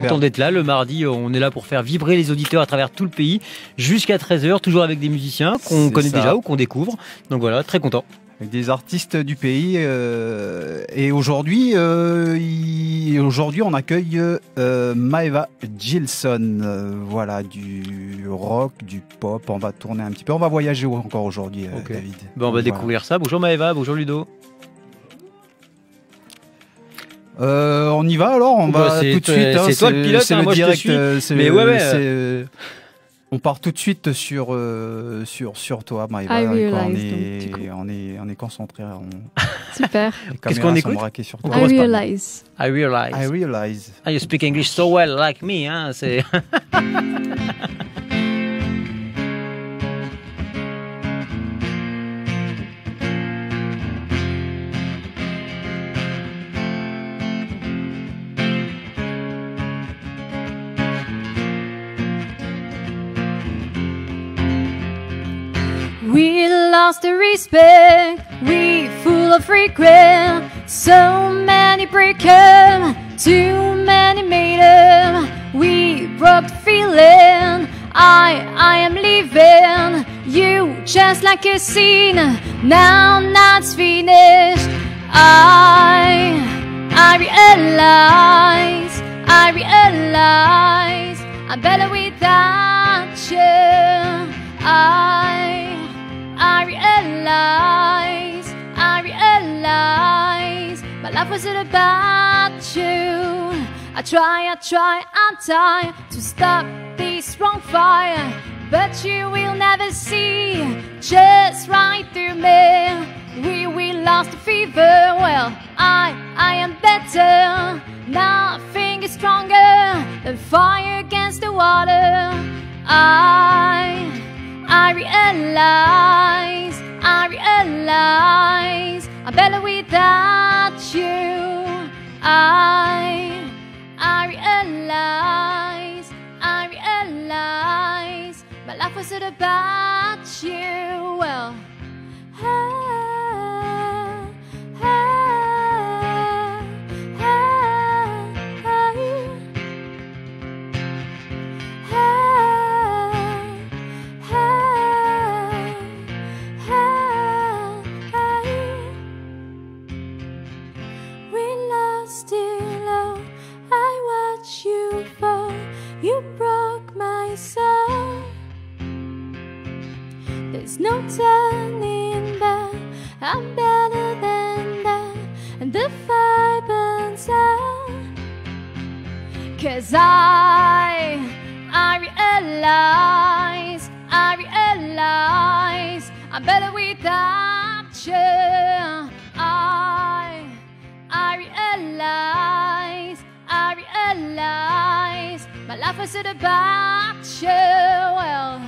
Content d'être là le mardi, on est là pour faire vibrer les auditeurs à travers tout le pays jusqu'à 13h, toujours avec des musiciens qu'on connaît déjà ou qu'on découvre. Donc voilà, très content. Avec des artistes du pays et aujourd'hui on accueille Maeva Gilson, voilà, du rock, du pop. On va tourner un petit peu, on va voyager encore aujourd'hui, David. Bon, on va découvrir ça. Bonjour Maeva, bonjour Ludo. On y va alors, on va tout de suite. C'est toi le pilote, c'est moi direct, je te suis. Mais ouais. On part tout de suite sur toi, Maeva. On est concentré. Super. Qu'est-ce qu'on écoute? Sur toi. I realize. Ah, you speak English so well, like me, hein. C'est. We lost the respect, we full of regret. So many break up, too many made up. We broke the feeling, I am leaving. You just like a scene, now that's finished. I realize I'm better without you. I realize my life wasn't about you. I try to stop this wrong fire, but you will never see just right through me. We lost the fever, well, I am better. Nothing is stronger than fire against the water. I realize I'm better without you. I realize my life wasn't about you. Well, you broke my soul. There's no turning back. I'm better than that, and the fire burns out. 'Cause I realize I'm better without you. I realize my life wasn't about you. Well,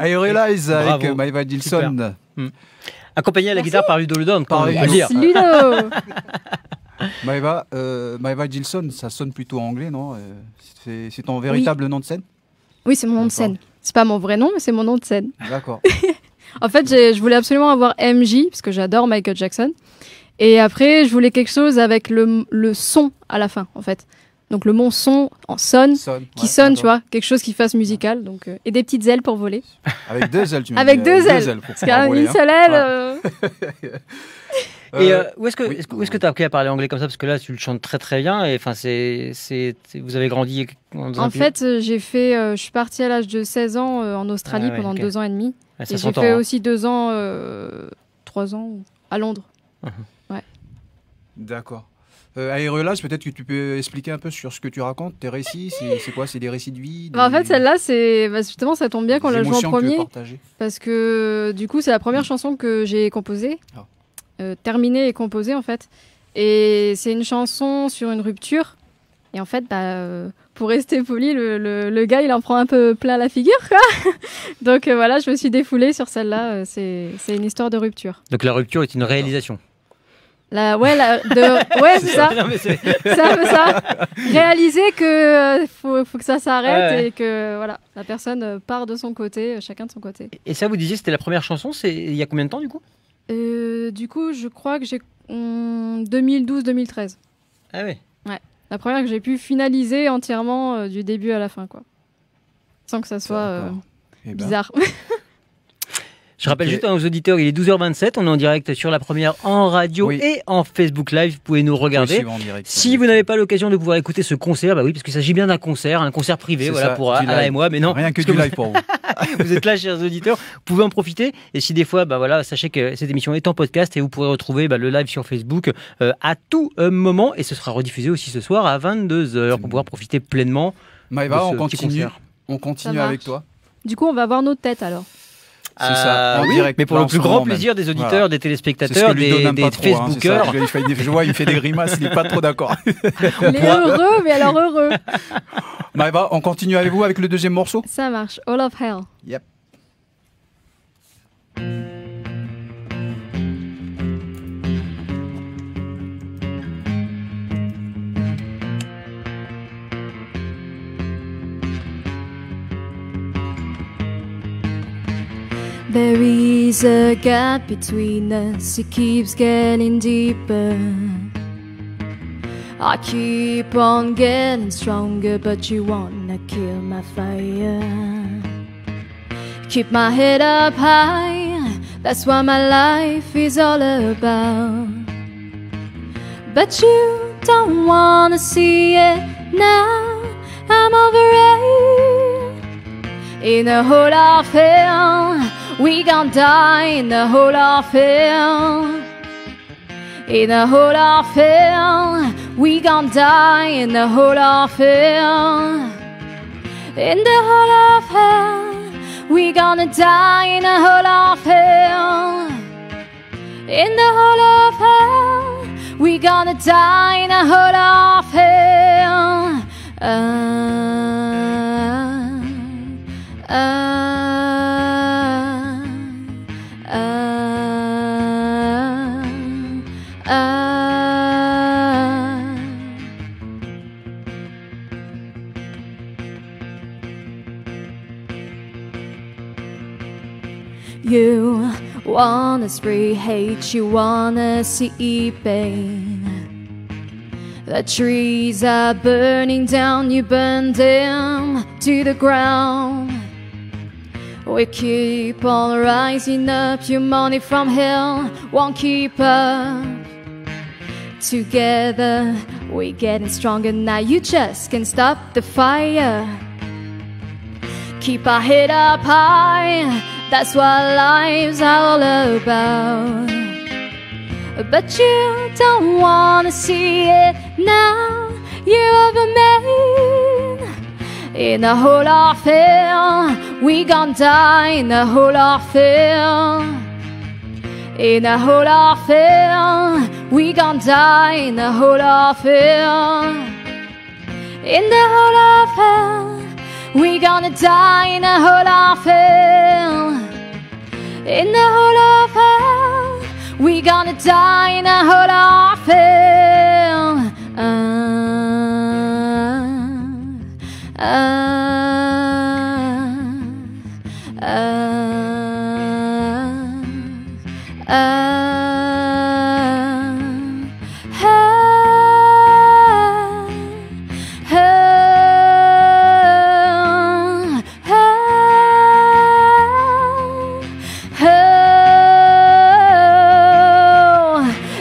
I Realize avec Maeva Gilson. Accompagné à la guitare par Ludo Ludon, on peut le dire. Ludo. Maeva Gilson, ça sonne plutôt anglais, non? C'est ton véritable nom de scène? Oui, c'est mon nom de scène. C'est pas mon vrai nom, mais c'est mon nom de scène. D'accord. En fait, je voulais absolument avoir MJ, parce que j'adore Michael Jackson. Et après, je voulais quelque chose avec le son à la fin, en fait. Donc le mot son en sonne, qui sonne, tu vois, quelque chose qui fasse musical, donc et des petites ailes pour voler. Avec deux ailes, tu me dis. Avec deux ailes. Parce qu'une seule aile. Et où est-ce que tu as appris à parler anglais comme ça? Parce que là, tu le chantes très très bien. Et enfin, vous avez grandi. En fait, je suis partie à l'âge de 16 ans en Australie pendant 2 ans et demi. Ah, et j'ai fait aussi 2 ans, 3 ans à Londres. D'accord. Aérolage, peut-être que tu peux expliquer un peu sur ce que tu racontes, tes récits. C'est quoi? C'est des récits de vie En fait, celle-là, justement, ça tombe bien qu'on l'a joué en premier. Parce que du coup, c'est la première chanson que j'ai composée. Terminée et composée, en fait. Et c'est une chanson sur une rupture. Et en fait, pour rester poli, le gars, il en prend un peu plein la figure, quoi. Donc voilà, je me suis défoulée sur celle-là. C'est une histoire de rupture. Donc la rupture est une réalisation. Ouais, c'est ça. C'est un peu ça. Réaliser que faut que ça s'arrête et que voilà, la personne part de son côté, chacun de son côté. Et ça, vous disiez, c'était la première chanson. C'est il y a combien de temps du coup? Du coup, je crois que j'ai 2012-2013. Ah oui. Ouais. La première que j'ai pu finaliser entièrement du début à la fin, quoi. Sans que ça soit bizarre. Je rappelle juste aux auditeurs, il est 12h27, on est en direct sur la première en radio et en Facebook Live, vous pouvez nous regarder. Si vous n'avez pas l'occasion de pouvoir écouter ce concert, bah oui, parce qu'il s'agit bien d'un concert privé, voilà, pour Alain et moi, mais non. Rien que du live pour vous. Vous êtes là, chers auditeurs, vous pouvez en profiter. Et si des fois, bah voilà, sachez que cette émission est en podcast et vous pourrez retrouver le live sur Facebook à tout moment. Et ce sera rediffusé aussi ce soir à 22h pour pouvoir profiter pleinement. Maëva, on continue avec toi. Du coup, on va voir nos têtes alors. C'est ça, en direct. Mais pour le plus grand plaisir des auditeurs, des téléspectateurs, des Facebookers. Je vois, il fait des grimaces, il n'est pas trop d'accord. Il est heureux, mais alors heureux. Maëva, on continue avec vous avec le deuxième morceau? Ça marche, All of Hell. Yep. There is a gap between us, it keeps getting deeper. I keep on getting stronger, but you wanna kill my fire. Keep my head up high, that's what my life is all about. But you don't wanna see it now, I'm over it. In a hole of hell, we gon' die in the hole of hell. In the hole of hell, we gon' die in the hole of hell. In the hole of hell, we gonna die in the hole of hell. In the hole of hell, we gonna die in the hole of hell. You wanna spray hate, you wanna see pain. The trees are burning down, you burn them to the ground. We keep on rising up, your money from hell won't keep up. Together we're getting stronger, now you just can't stop the fire. Keep our head up high, that's what life's all about. But you don't wanna see it now, you're the man. In the hole of hell, we gon' die in the hole of hell. In the hole of hell, we gon' die in the hole of hell. In the hole of hell, we gonna die in the hole of hell. In the hole of hell, we gonna die in the hole of hell.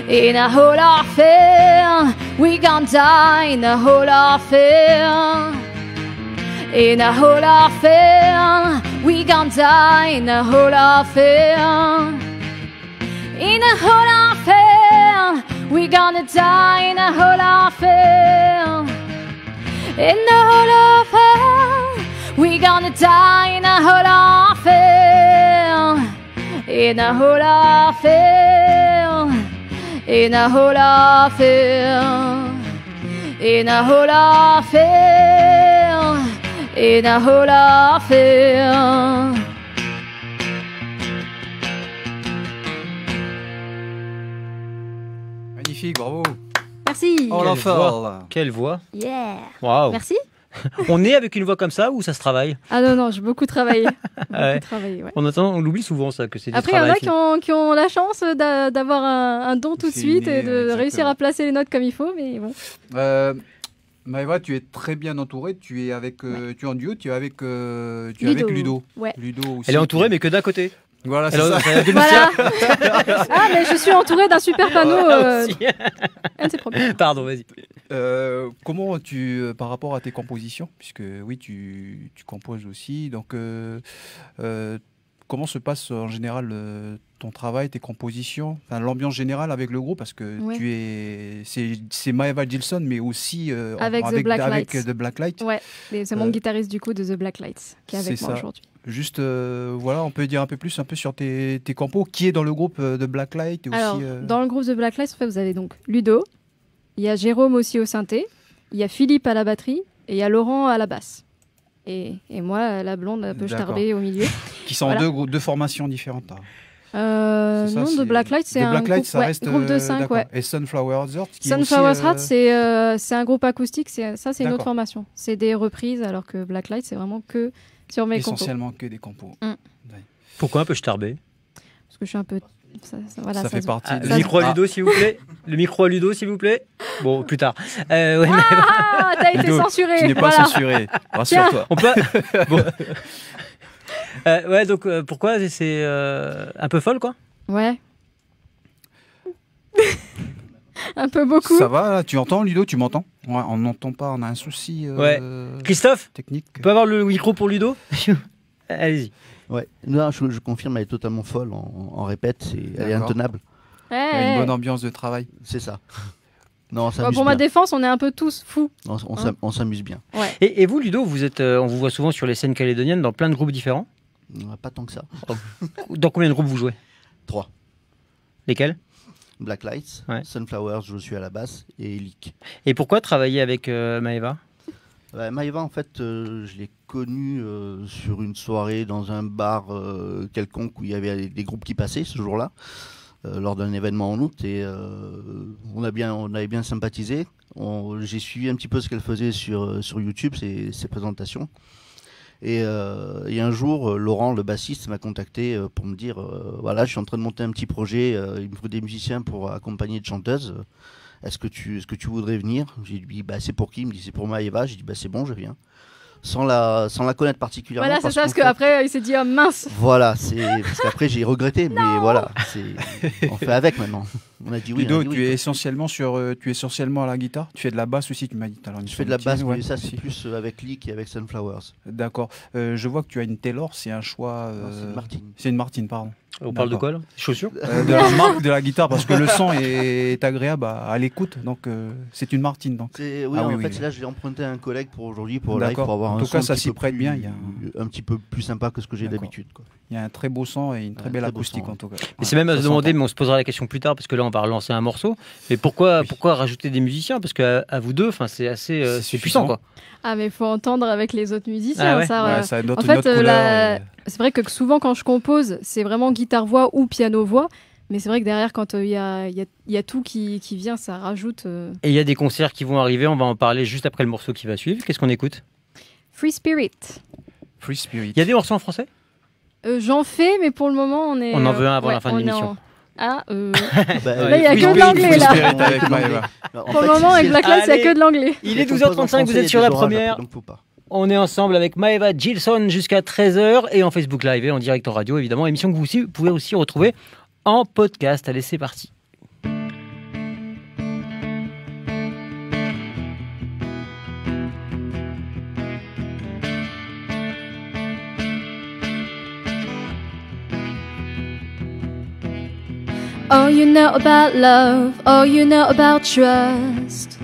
In a hole of hell, we gon' die in a hole of hell. In a hole of hell, we gon' die in a hole of hell. In a hole of hell, We gonna die in a hole of hell. In the hole of hell. We gonna die in a hole of hell. In a hole of hell. In a hole of hell. In a hole of hell. In a hole of hell. Magnifique, bravo. Merci. Oh l'enfer. Quelle voix. Yeah. Waouh. Merci. On est avec une voix comme ça ou ça se travaille? Ah non, j'ai beaucoup travaillé. Ouais. Ouais. On l'oublie souvent ça, que c'est du Après, il y en travail. a qui ont la chance d'avoir un don tout de C'est suite inné, et de exactement. réussir à placer les notes comme il faut, mais bon. Maëva, tu es très bien entourée. Tu es avec, tu es en duo. Tu es avec, Ludo. Ludo. Ouais. Ludo aussi. Elle est entourée, mais que d'un côté. Voilà, c'est Elle ça. a deux Voilà. Ah, mais je suis entourée d'un super panneau. Ah, aussi. Un de ses problèmes. Pardon, vas-y. Comment par rapport à tes compositions, puisque oui, tu composes aussi, donc comment se passe en général ton travail, tes compositions, enfin, l'ambiance générale avec le groupe, parce que Ouais. c'est Maëva Gilson, mais aussi Avec The Black Lights. The. Ouais, c'est mon guitariste du coup de The Black Lights qui est avec C'est moi ça. aujourd'hui. Juste, voilà, on peut dire un peu plus sur tes compos. Qui est dans le groupe de Blacklight et Alors, aussi, dans le groupe The Black Lights, en fait, vous avez donc Ludo, il y a Jérôme aussi au synthé, il y a Philippe à la batterie et il y a Laurent à la basse. Et moi, la blonde un peu D'accord. starbée au milieu. qui sont voilà. deux formations différentes. Hein. Non, c'est- The Black Light, c'est The un Black Light, groupe, ça reste, groupe de 5. d'accord. Ouais. Et Sunflower Heart, qui est Sunflower aussi, Heart, c'est un groupe acoustique. C'est une D'accord. autre formation. C'est des reprises, alors que Black Light, c'est vraiment que sur mes compos. essentiellement que des compos. Pourquoi un peu starbé? Parce que je suis un peu... Voilà, ça fait se- partie. Le micro à Ludo, s'il vous plaît. Le micro à Ludo, s'il vous plaît. Bon, plus tard. Ouais, mais- Ah, t'as été Ludo, censuré. Tu n'es pas voilà. censuré, rassure-toi. On peut. Bon. Ouais, donc pourquoi c'est un peu folle, quoi? Ouais. Un peu beaucoup. Ça va, là, tu entends, Ludo, tu m'entends? Ouais, on n'entend pas, on a un souci Christophe, technique. on peut avoir le micro pour Ludo? Allez-y. Ouais, non, je confirme, elle est totalement folle en répète, elle est D'accord. intenable, Il y a Ouais. une bonne ambiance de travail. c'est ça. Non, on Bon, s'amuse pour ma bien. défense, on est un peu tous fous. On s'amuse bien. Et vous, Ludo, vous êtes, on vous voit souvent sur les scènes calédoniennes dans plein de groupes différents. Pas tant que ça. Dans combien de groupes vous jouez? 3. Lesquels? Black Lights, Ouais. Sunflowers, je suis à la basse, et Leak. Et pourquoi travailler avec Maëva? Maëva, en fait, je l'ai connue sur une soirée dans un bar quelconque où il y avait des groupes qui passaient ce jour-là, lors d'un événement en août, et on avait bien sympathisé. J'ai suivi un petit peu ce qu'elle faisait sur YouTube, ses présentations. Et un jour, Laurent, le bassiste, m'a contacté pour me dire voilà, je suis en train de monter un petit projet, il me faut des musiciens pour accompagner une chanteuse. Est-ce que tu voudrais venir? J'ai dit c'est pour qui? Il me dit c'est pour Maëva. J'ai dit c'est bon, je viens. Sans la connaître particulièrement. Voilà, c'est ça, parce qu'en fait- qu'après, il s'est dit, oh mince. Voilà, parce qu'après j'ai regretté, mais voilà, on fait avec maintenant. On a dit oui. Ludo, on a dit oui, tu es quoi. essentiellement à la guitare. Tu fais de la basse aussi, tu m'as dit tout à l'heure. Je fais de la basse, Ouais, mais ça c'est aussi. plus avec Leak et avec Sunflowers. D'accord. Je vois que tu as une Taylor, c'est un choix. Non, c'est une Martin. C'est une Martin, pardon. On parle de D'accord. quoi, là? Chaussures? De la marque de la guitare, parce que le son est agréable à l'écoute, donc c'est une Martin. Donc. Oui, Ah en oui, fait, oui. là je l'ai emprunté à un collègue pour aujourd'hui, pour live, D'accord. pour avoir En un tout son cas, ça un petit s'y peu prête plus- bien, il y a un petit peu plus sympa que ce que j'ai D'accord. d'habitude, quoi. Il y a un très beau son et une très belle très beau acoustique son, en tout cas. Et c'est même à Ça se demander, s'entend. mais on se posera la question plus tard, parce que là, on va relancer un morceau. Mais pourquoi rajouter des musiciens? Parce qu'à vous deux, c'est assez C'est c'est puissant, suffisant. quoi. Ah, mais il faut entendre avec les autres musiciens. Ah ouais. Ça, Ouais, ça a une autre, En fait, une autre couleur. c'est vrai que souvent quand je compose, c'est vraiment guitare-voix ou piano-voix. Mais c'est vrai que derrière, quand il y a tout qui vient, ça rajoute. Et il y a des concerts qui vont arriver, on va en parler juste après le morceau qui va suivre. Qu'est-ce qu'on écoute? Free Spirit. Free Spirit. Il y a des morceaux en français? J'en fais, mais pour le moment, on est. On en veut un avant la fin de on est l'émission. en- Ah, Là, il y a que de l'anglais, là. Avec Maëva. pour le moment, avec Black Light, il n'y a que de l'anglais. Il est 12h35, vous êtes sur la première. On est ensemble avec Maëva Gilson jusqu'à 13h et en Facebook Live et en direct en radio, évidemment. Émission que vous pouvez aussi retrouver en podcast. Allez, c'est parti. All you know about love, all you know about trust.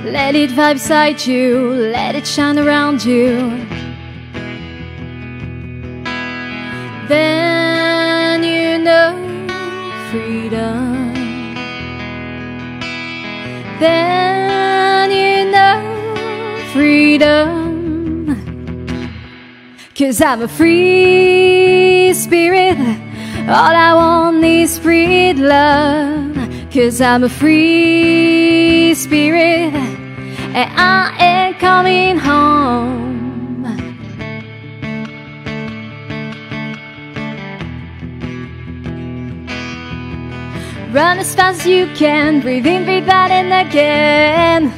Let it vibe beside you, let it shine around you. Then you know freedom. Then you know freedom. 'Cause I'm a free spirit. All I want is free love. 'Cause I'm a free spirit. And I ain't coming home. Run as fast as you can, breathe in, breathe out, and again.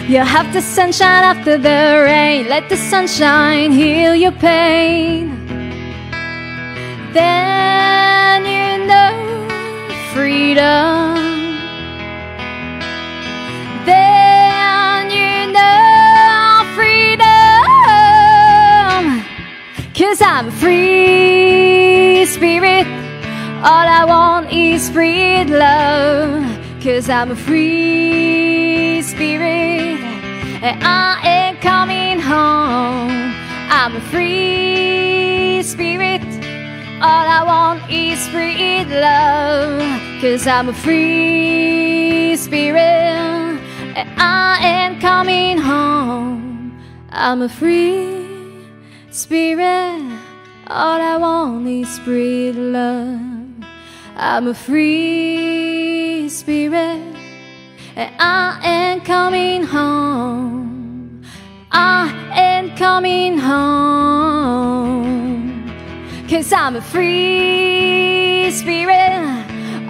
You'll have the sunshine after the rain. Let the sunshine heal your pain. Then you know freedom. Then you know freedom. 'Cause I'm a free spirit. All I want is free love. 'Cause I'm a free spirit. And I ain't coming home. I'm a free spirit. All I want is free love. 'Cause I'm a free spirit. And I ain't coming home. I'm a free spirit. All I want is free love. I'm a free spirit. And I ain't coming home. I ain't coming home. 'Cause I'm a free spirit.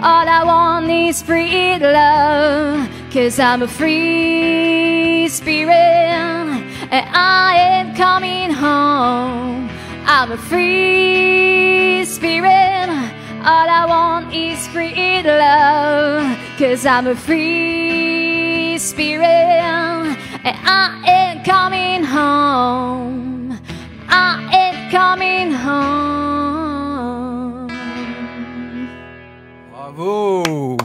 All I want is free love. 'Cause I'm a free spirit. And I ain't coming home. I'm a free spirit. All I want is free love. 'Cause I'm a free spirit. And I ain't coming home. I ain't coming home. Bravo.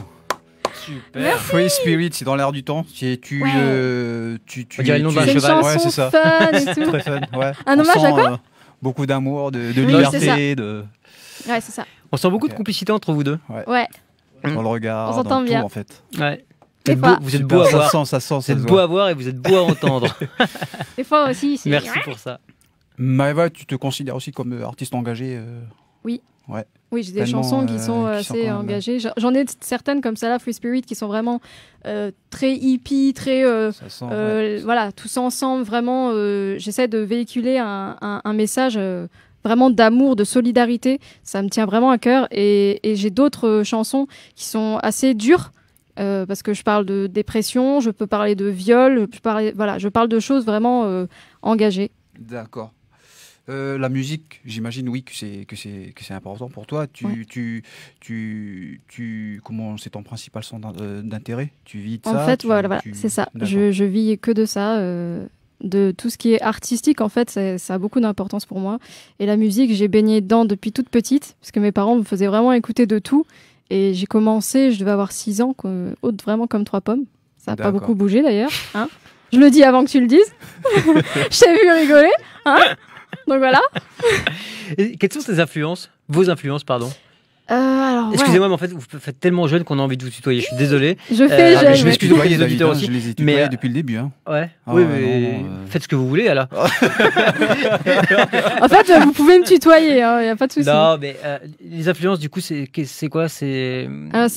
Super. Free Spirit, c'est dans l'air du temps. Tu On dirait le nom d'un C'est une cheval. chanson c'est ça. fun et tout. Très fun. Ouais. Un On hommage sent, à quoi beaucoup d'amour, de c'est liberté, Ouais, c'est ça. On sent beaucoup de complicité entre vous deux. Ouais. dans le regard, On s'entend dans bien. tout en fait. Ouais. Des Vous êtes fois. beau, vous êtes beau à voir. Ça sent. Vous êtes beau à voir et vous êtes beau à entendre. Des fois aussi, c'est... Merci pour ça. Maëva, tu te considères aussi comme artiste engagé Oui, j'ai des Tellement, chansons qui sont qui sont assez quand même, engagées. J'en ai certaines comme ça là, Free Spirit, qui sont vraiment très hippie, très ça sent, voilà, tous ensemble. Vraiment, j'essaie de véhiculer un message vraiment d'amour, de solidarité. Ça me tient vraiment à cœur. Et j'ai d'autres chansons qui sont assez dures. Parce que je parle de dépression, je peux parler de viol, je parle de choses vraiment engagées. D'accord. La musique, j'imagine, oui, que c'est important pour toi. Comment c'est ton principal centre d'intérêt? Tu vis de ça? En fait, voilà, c'est ça. Je vis que de ça. De tout ce qui est artistique, en fait, ça a beaucoup d'importance pour moi. Et la musique, j'ai baigné dedans depuis toute petite, parce que mes parents me faisaient vraiment écouter de tout. Et j'ai commencé, je devais avoir 6 ans, haute vraiment comme 3 pommes. Ça n'a pas beaucoup bougé d'ailleurs. Hein, je le dis avant que tu le dises. Je t'ai vu rigoler. Hein, donc voilà. Et quelles sont tes influences? Vos influences, pardon. Alors, excusez-moi, mais en fait, vous faites tellement jeune qu'on a envie de vous tutoyer. Je suis désolé. Je fais jeune. Je m'excuse auprès des auditeurs aussi. Je les ai tutoyés depuis le début. Hein. Ouais. Ah oui, ouais, mais faites ce que vous voulez alors. En fait, vous pouvez me tutoyer, il n'y a pas de souci. Non, mais les influences, du coup, c'est quoi? C'est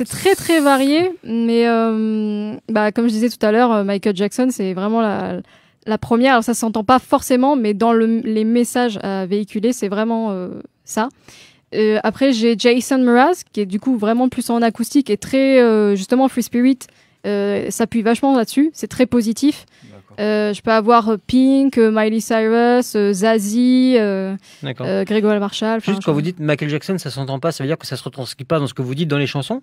très très varié, mais comme je disais tout à l'heure, Michael Jackson, c'est vraiment la première. Alors ça ne s'entend pas forcément, mais dans les messages à véhiculer, c'est vraiment ça. Après, j'ai Jason Mraz, qui est du coup vraiment plus en acoustique et très, justement, Free Spirit s'appuie vachement là-dessus. C'est très positif. Je peux avoir Pink, Miley Cyrus, Zazie, Grégoire Marshall. Juste quand vous dites Michael Jackson, ça s'entend pas, ça veut dire que ça se retranscrit pas dans ce que vous dites dans les chansons?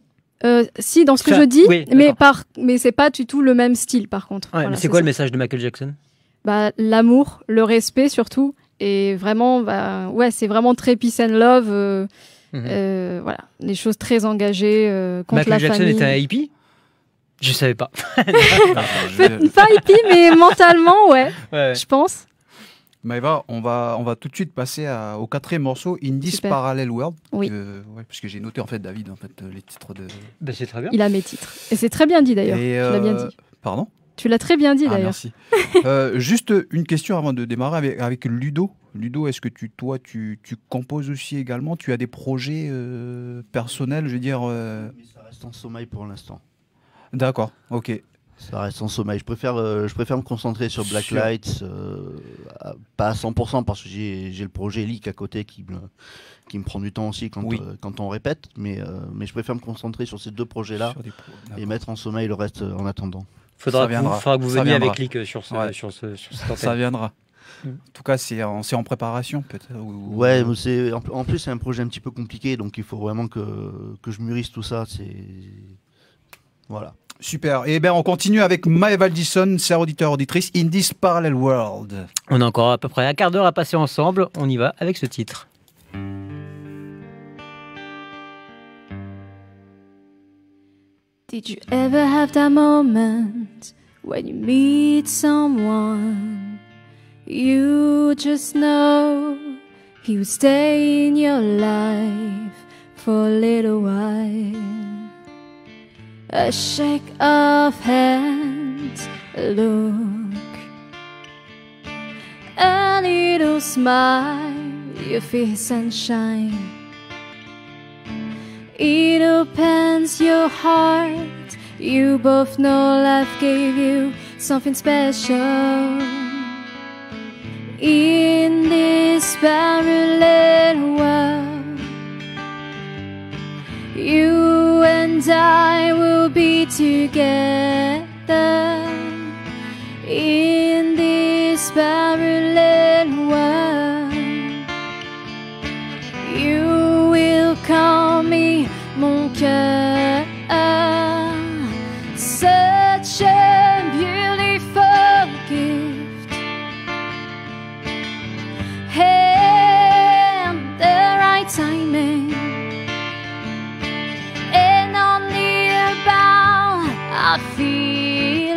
Si, dans ce que je dis, oui, mais c'est pas du tout le même style par contre. Ouais, voilà, mais c'est quoi le message de Michael Jackson? L'amour, le respect surtout, Et vraiment, c'est vraiment très peace and love. Voilà, des choses très engagées contre la famille. Michael Jackson était un hippie ? Je savais pas. Pas hippie, mais mentalement, ouais. Je pense. Maëva, on va tout de suite passer au 4e morceau, In This Parallel World. Oui. Parce que j'ai noté en fait, David, les titres de. C'est très bien. Il a mes titres. Et c'est très bien dit d'ailleurs. Tu l'as bien dit. Pardon ? Tu l'as très bien dit d'ailleurs. Merci. Juste une question avant de démarrer avec Ludo. Ludo, est-ce que toi, tu composes aussi également ? Tu as des projets personnels, je veux dire Mais ça reste en sommeil pour l'instant. D'accord, ok. Ça reste en sommeil. Je préfère me concentrer sur Blacklight, pas à 100% parce que j'ai le projet Leak à côté qui me prend du temps aussi quand on répète, mais je préfère me concentrer sur ces 2 projets-là et mettre en sommeil le reste en attendant. Faudra que vous veniez avec Leak sur cette antenne. Ça viendra. En tout cas, c'est en préparation peut-être. Ouais, mais en plus c'est un projet un petit peu compliqué, donc il faut vraiment que je mûrisse tout ça. Voilà. Super. Et on continue avec Maëva Jilson, chère auditeur auditrice, In This Parallel World. On a encore à peu près un quart d'heure à passer ensemble. On y va avec ce titre. Did you ever have that moment when you meet someone you just know he will stay in your life for a little while? A shake of hands, a look, a little smile, you feel sunshine. It opens your heart, you both know life gave you something special. In this parallel world, you and I will be together. In this parallel world, you will call me mon cœur. Such a beautiful gift, and the right timing, and only about our feelings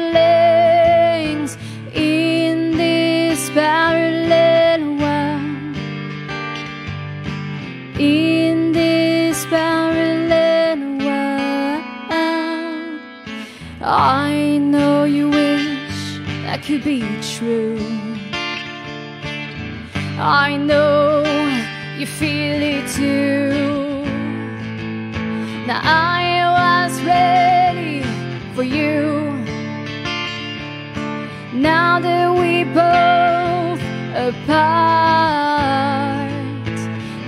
in this parallel world. In this parallel world, I know you wish that could be true. I know you feel it too. Now I was ready for you. Now that we both apart,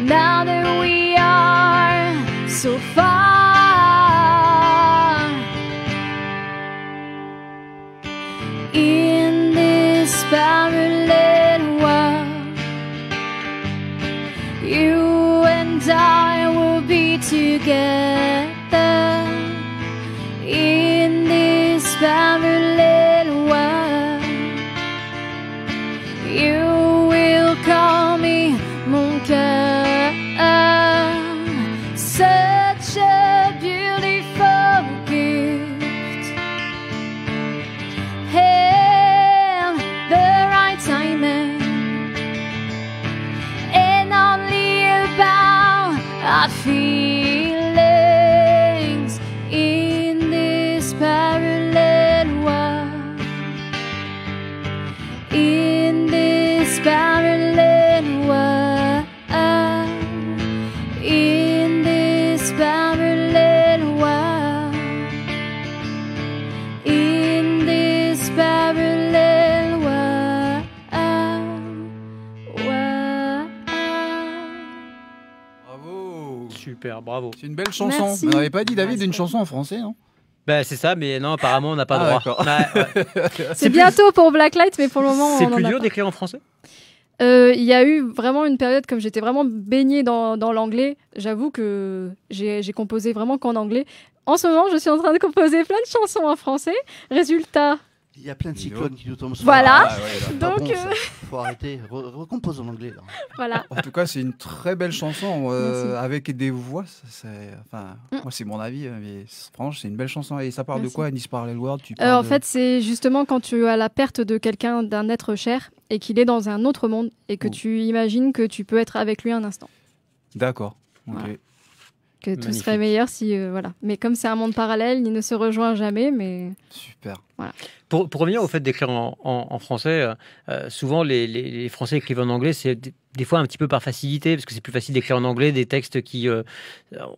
now that we are so far, in this parallel world, you and I will be together. In this parallel world, you will call me mon cœur. Such a beautiful gift, and the right timing, and only about our feelings in this parallel world. In this parallel world, in this parallel world, in this parallel world, Bravo. Super, bravo. C'est une belle chanson. Merci. Vous n'avez pas dit, David, une chanson en français, non ? C'est ça, mais non, apparemment, on n'a pas droit. C'est bientôt pour Blacklight, mais pour le moment, c'est on plus en a dur pas. d'écrire en français ? Il y a eu vraiment une période, comme j'étais vraiment baignée dans l'anglais, j'avoue que j'ai composé vraiment qu'en anglais. En ce moment, je suis en train de composer plein de chansons en français. Résultat, Il y a plein de cyclones qui nous tombent sur Voilà. Donc, bon, faut arrêter. Recompose en anglais. Là. Voilà. En tout cas, c'est une très belle chanson avec des voix. Moi, c'est mon avis, mais franchement, c'est une belle chanson. Et ça parle de quoi, Nice Parallel World? En fait, c'est justement quand tu as la perte de quelqu'un, d'un être cher, et qu'il est dans un autre monde, et que tu imagines que tu peux être avec lui un instant. D'accord. Ok. Voilà. Que tout serait meilleur si voilà. Mais comme c'est un monde parallèle, il ne se rejoint jamais. Mais super. Voilà. Pour revenir au fait d'écrire en français, souvent les Français écrivent en anglais, c'est des fois un petit peu par facilité, parce que c'est plus facile d'écrire en anglais des textes qui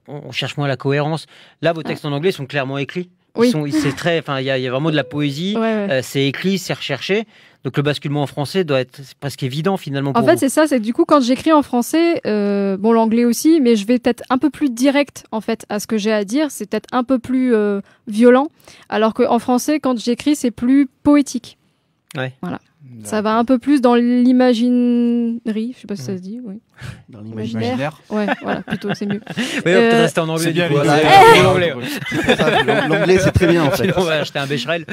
on cherche moins la cohérence. Là, vos textes en anglais sont clairement écrits. Oui. C'est très, enfin, il y a vraiment de la poésie. C'est écrit, c'est recherché. Donc le basculement en français doit être presque évident finalement. En fait, c'est ça, c'est que du coup, quand j'écris en français, bon, l'anglais aussi, mais je vais peut-être un peu plus direct en fait à ce que j'ai à dire. C'est peut-être un peu plus violent, alors qu'en français, quand j'écris, c'est plus poétique. Ouais. Voilà. Ça va un peu plus dans l'imaginerie, je sais pas si ça se dit, oui. Dans l'imaginaire. Ouais, voilà, plutôt, c'est mieux. Oui, peut-être rester en anglais. C'est bien l'anglais. L'anglais, c'est très bien en fait. Sinon, on va acheter un Becherel.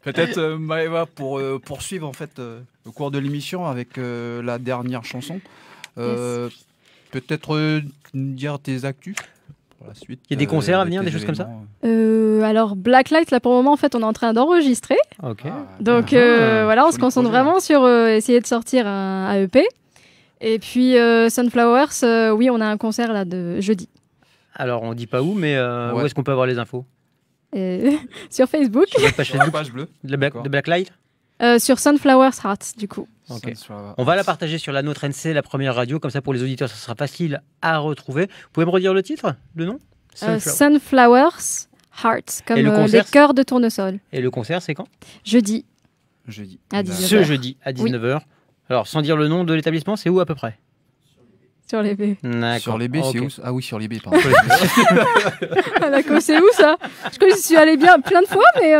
Peut-être Maëva pour poursuivre en fait le cours de l'émission avec la dernière chanson. Peut-être dire tes actus pour la suite. Il y a des concerts à venir, des choses comme ça. Alors Blacklight, là pour le moment en fait on est en train d'enregistrer. Ok. Donc voilà, on se concentre vraiment sur essayer de sortir un EP. Et puis Sunflowers, oui on a un concert là de jeudi. Alors on dit pas où, mais où est-ce qu'on peut avoir les infos? Sur Facebook. Sur la page Sur Facebook la page bleue. de Blacklight. Sur Sunflowers Hearts du coup. Okay. On va la partager sur la nôtre NC, la première radio, comme ça pour les auditeurs ça sera facile à retrouver. Vous pouvez me redire le titre, le nom? Sunflowers Hearts, comme les cœurs de tournesol. Et le concert c'est quand? Jeudi. À 19h. Ce jeudi à 19h. Oui. Alors sans dire le nom de l'établissement, c'est où à peu près? Sur les baies. Sur les baies, c'est où? Ah oui, sur les baies, pardon. D'accord, c'est où ça? Je suis allée bien plein de fois, mais...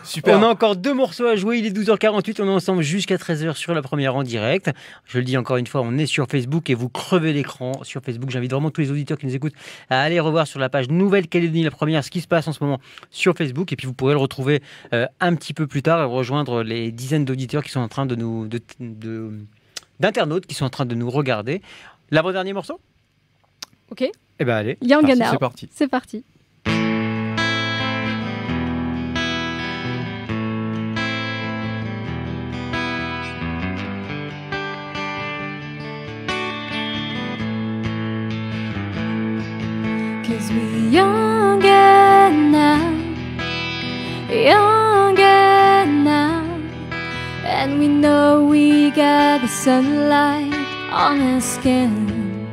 Super. On a encore 2 morceaux à jouer, il est 12h48, on est ensemble jusqu'à 13h sur la première en direct. Je le dis encore une fois, on est sur Facebook et vous crevez l'écran sur Facebook. J'invite vraiment tous les auditeurs qui nous écoutent à aller revoir sur la page Nouvelle-Calédonie, la première, ce qui se passe en ce moment sur Facebook. Et puis vous pourrez le retrouver un petit peu plus tard et rejoindre les dizaines d'auditeurs qui sont en train de nous... d'internautes qui sont en train de nous regarder. L'avant-dernier morceau? Ok. Eh ben allez. Young and Now. C'est parti. C'est parti. Cause we're young and now, young and now, and we know we got the sunlight on our skin.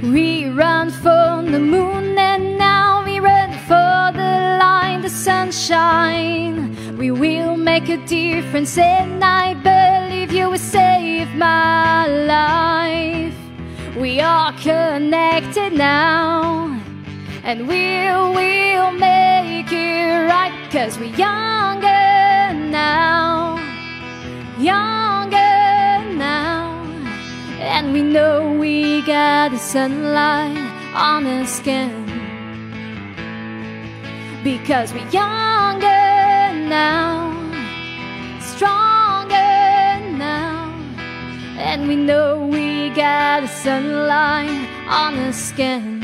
We run from the moon and now we run for the light, the sunshine. We will make a difference and I believe you will save my life. We are connected now and we will make it right, cause we're younger now, younger now, and we know we got the sunlight on our skin. Because we're younger now, stronger now, and we know we got the sunlight on our skin.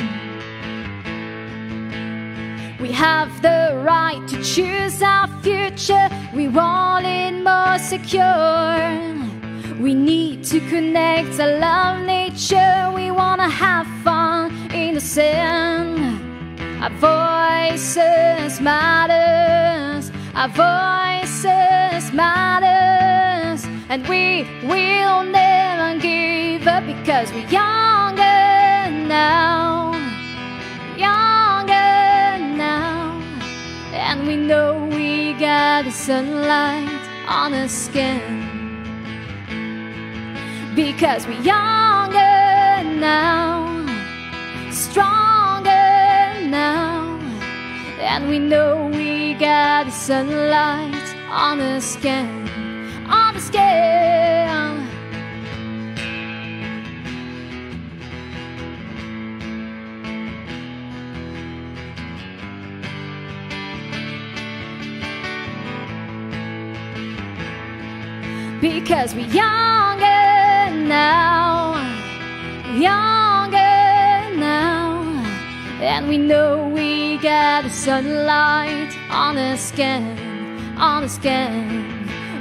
We have the right to choose our future, we want it more secure. We need to connect, I love nature, we wanna have fun in the sun. Our voices matters, our voices matters, and we will never give up because we're younger now, younger now, and we know we got the sunlight on our skin. Because we're younger now, stronger now, and we know we got the sunlight on our skin, on the skin. because we're younger now, younger now, and we know we got the sunlight on the skin,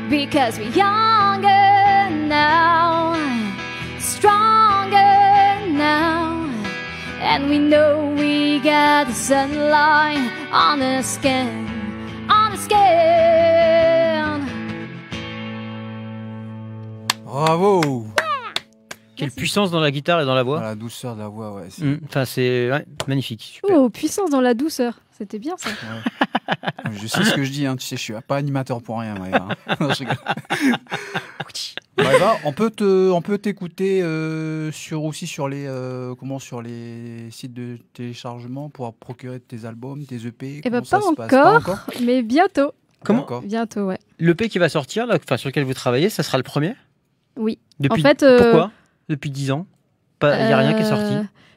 because we're younger now, stronger now, and we know we got the sunlight on the skin, on the skin. Bravo! Quelle puissance dans la guitare et dans la voix. Dans la douceur de la voix, ouais. Enfin, c'est magnifique. Super. Oh, puissance dans la douceur. C'était bien ça. Ouais. Je sais ce que je dis, hein. Tu sais, je suis pas animateur pour rien, Maëva. Non, je rigole. Maëva, on peut t'écouter aussi sur les sites de téléchargement pour procurer tes albums, tes EP. Eh ben pas encore, mais bientôt. Comment? Bientôt, ouais. L'EP qui va sortir, là, sur lequel vous travaillez, ça sera le premier? Oui. Depuis, en fait, pourquoi? Depuis 10 ans? Il n'y a rien qui est sorti?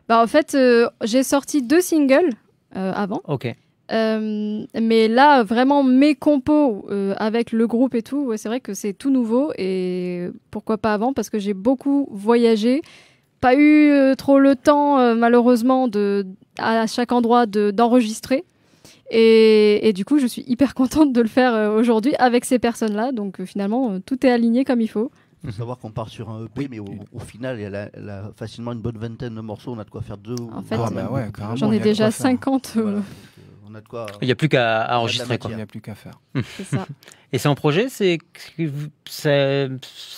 En fait, j'ai sorti 2 singles avant. Ok. Mais là, vraiment, mes compos avec le groupe et tout, ouais, c'est vrai que c'est tout nouveau. Et pourquoi pas avant? Parce que j'ai beaucoup voyagé. Pas eu trop le temps, malheureusement, à chaque endroit d'enregistrer. Et du coup, je suis hyper contente de le faire aujourd'hui avec ces personnes-là. Donc finalement, tout est aligné comme il faut. Il faut savoir qu'on part sur un EP, mais au final, il y a facilement une bonne vingtaine de morceaux. On a de quoi faire 2 en fait, j'en ai déjà 50. Voilà. On a de quoi, il n'y a plus qu'à enregistrer. Il n'y a plus qu'à faire. C'est ça. Et c'est en projet? C'est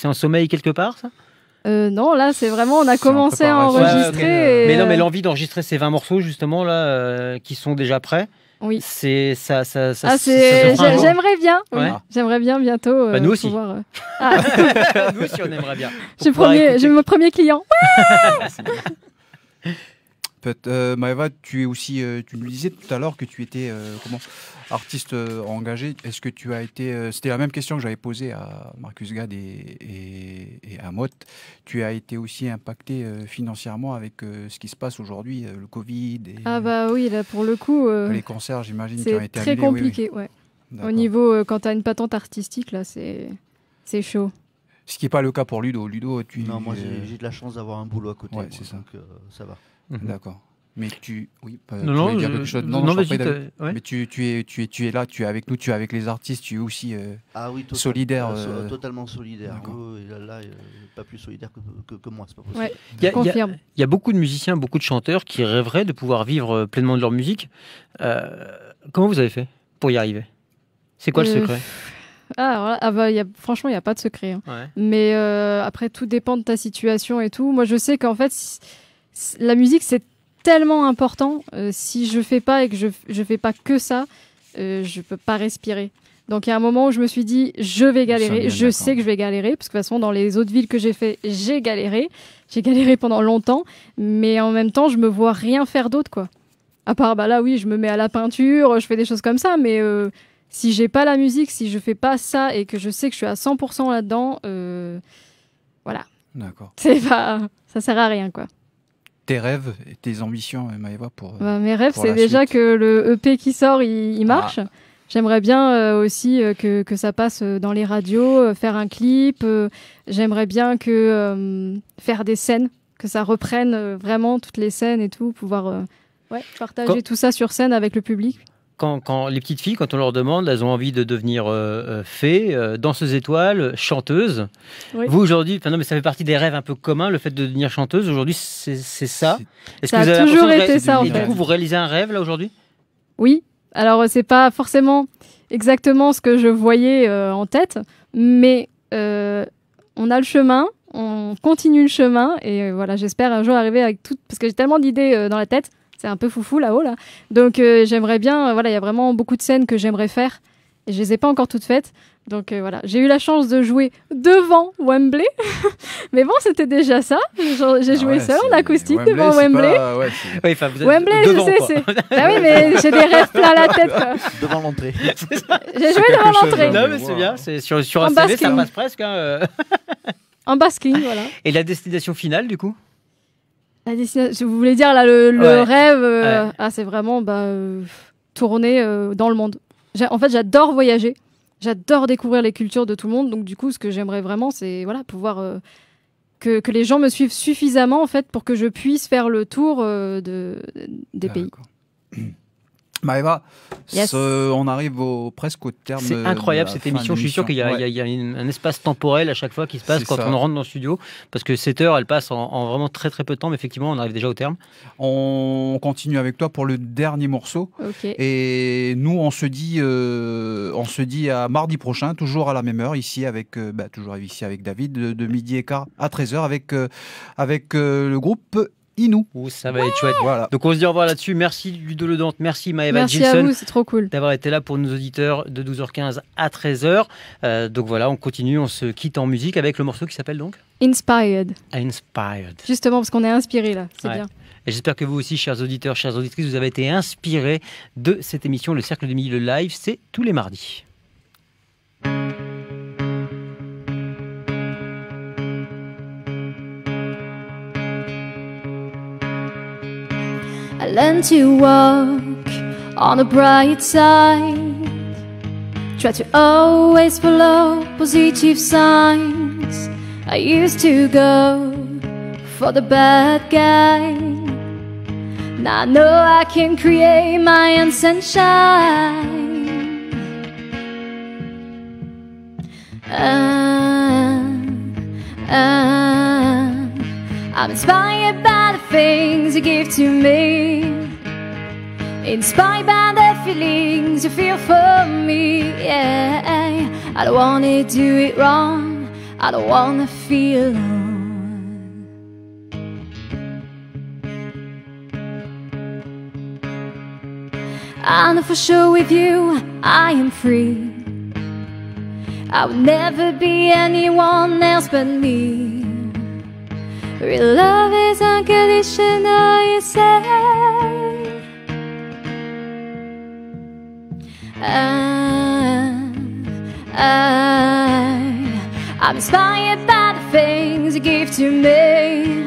en sommeil quelque part, ça? Non, là, c'est vraiment, on a commencé à enregistrer. Mais non, mais l'envie d'enregistrer ces 20 morceaux, justement, là, qui sont déjà prêts. Oui. C'est ça. J'aimerais bien. Oui. Ouais. J'aimerais bien bientôt. Nous aussi. Pouvoir, Nous aussi, on aimerait bien. J'ai mon premier client. Maëva, tu es aussi, tu nous disais tout à l'heure que tu étais artiste engagé. Est-ce que tu as été, c'était la même question que j'avais posée à Marcus Gad et à Mott. Tu as été aussi impacté financièrement avec ce qui se passe aujourd'hui, le Covid. Ah bah oui, là pour le coup. Les concerts, j'imagine, qui ont été annulés. C'est très compliqué, oui. Ouais. Au niveau, quand tu as une patente artistique, là, c'est chaud. Ce qui n'est pas le cas pour Ludo. Non, moi j'ai de la chance d'avoir un boulot à côté. Ouais, c'est ça. Donc ça va. D'accord. Mais tu non, dire quelque chose. Non, mais tu es là, tu es avec nous, tu es avec les artistes, tu es aussi solidaire. Totalement solidaire. Là, pas plus solidaire que moi, c'est pas possible. Ouais, il y a beaucoup de musiciens, beaucoup de chanteurs qui rêveraient de pouvoir vivre pleinement de leur musique. Comment vous avez fait pour y arriver? C'est quoi le secret? Franchement, il n'y a pas de secret. Hein. Ouais. Mais après, tout dépend de ta situation et tout. Moi, je sais qu'en fait, la musique, c'est tellement important. Si je fais pas et que je fais pas que ça, je peux pas respirer. Donc il y a un moment où je me suis dit, je vais galérer. Je sais que je vais galérer parce que de toute façon, dans les autres villes que j'ai fait, j'ai galéré. J'ai galéré pendant longtemps, mais en même temps, je me vois rien faire d'autre, quoi. À part, là, oui, je me mets à la peinture, je fais des choses comme ça, mais si j'ai pas la musique, si je fais pas ça et que je sais que je suis à 100% là-dedans, voilà. D'accord. Ça sert à rien, quoi. Tes rêves et tes ambitions, Maëva, mes rêves, c'est déjà suite. Que le EP qui sort, il marche. J'aimerais bien aussi que ça passe dans les radios, faire un clip. J'aimerais bien faire des scènes, que ça reprenne vraiment toutes les scènes et tout, pouvoir partager tout ça sur scène avec le public. Quand les petites filles, quand on leur demande, elles ont envie de devenir fées, danseuses étoiles, chanteuses. Oui. Vous aujourd'hui, mais ça fait partie des rêves un peu communs, le fait de devenir chanteuse. Aujourd'hui, c'est ça. Est-ce ça que vous a avez toujours été ça, en fait. Et du coup, vous réalisez un rêve là aujourd'hui? Oui. Alors, c'est pas forcément exactement ce que je voyais en tête, mais on a le chemin, on continue le chemin, et voilà, j'espère un jour arriver avec tout, parce que j'ai tellement d'idées dans la tête. C'est un peu foufou là-haut, là. Donc, j'aimerais bien... il y a vraiment beaucoup de scènes que j'aimerais faire. Et je les ai pas encore toutes faites. Donc, voilà. J'ai eu la chance de jouer devant Wembley. Mais bon, c'était déjà ça. J'ai joué seul en acoustique devant Wembley. Wembley, je sais, c'est... Ah oui, mais j'ai des rêves plein la tête, quoi. Devant l'entrée. J'ai joué devant l'entrée. Non, mais c'est bien. C'est sur un CV, ça passe presque. En basking, voilà. Et la destination finale, du coup? La destination, vous voulez dire là le rêve, c'est vraiment tourner dans le monde. En fait, j'adore voyager. J'adore découvrir les cultures de tout le monde. Donc du coup, ce que j'aimerais vraiment, c'est voilà, pouvoir que les gens me suivent suffisamment en fait pour que je puisse faire le tour des pays. Maëva, on arrive presque au terme. C'est incroyable cette émission. Je suis sûr qu'il y a un espace temporel à chaque fois qui se passe quand on rentre dans le studio. Parce que 7 heures, elle passe en vraiment très très peu de temps. Mais effectivement, on arrive déjà au terme. On continue avec toi pour le dernier morceau. Okay. Et nous, on se dit à mardi prochain, toujours à la même heure, ici avec David, de midi et quart à 13h avec le groupe Inou. Ça va être chouette. Voilà. Donc on se dit au revoir là-dessus. Merci Ludo Le Dante, merci Maëva Gilson. Merci à vous, c'est trop cool d'avoir été là pour nos auditeurs de 12h15 à 13h. Donc voilà, on continue, on se quitte en musique avec le morceau qui s'appelle donc Inspired. Inspired. Justement parce qu'on est inspiré là, c'est bien. Et j'espère que vous aussi, chers auditeurs, chères auditrices, vous avez été inspirés de cette émission. Le Cercle de Midi, le live, c'est tous les mardis. I learned to walk on the bright side. Try to always follow positive signs. I used to go for the bad guy. Now I know I can create my own sunshine. I'm inspired by the things you give to me, inspired by the feelings you feel for me. Yeah, I don't wanna do it wrong, I don't wanna feel alone. I know for sure with you I am free. I will never be anyone else but me. Real love is unconditional, you say. I'm inspired by the things you give to me,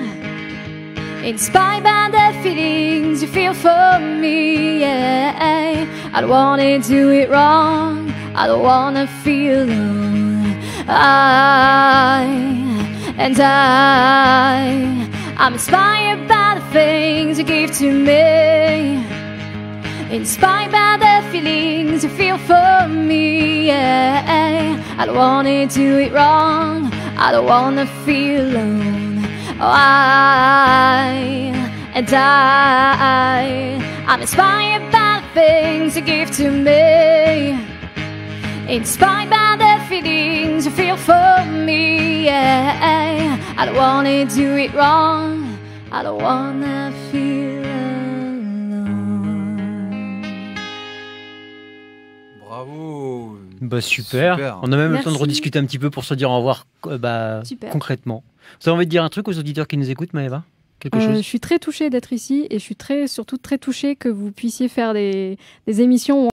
inspired by the feelings you feel for me. Yeah, I don't wanna do it wrong, I don't wanna feel alone. I'm inspired by the things you give to me, inspired by the feelings you feel for me. Yeah, I don't wanna do it wrong, I don't wanna feel alone. I'm inspired by the things you give to me, inspired by the feelings you feel for me. Yeah, I don't wanna do it wrong, I don't wanna feel alone. Bravo. Super. On a même le temps de rediscuter un petit peu pour se dire au revoir concrètement. Vous avez envie de dire un truc aux auditeurs qui nous écoutent, Maëva? Quelque chose? Je suis très touchée d'être ici et je suis surtout très touchée que vous puissiez faire des émissions où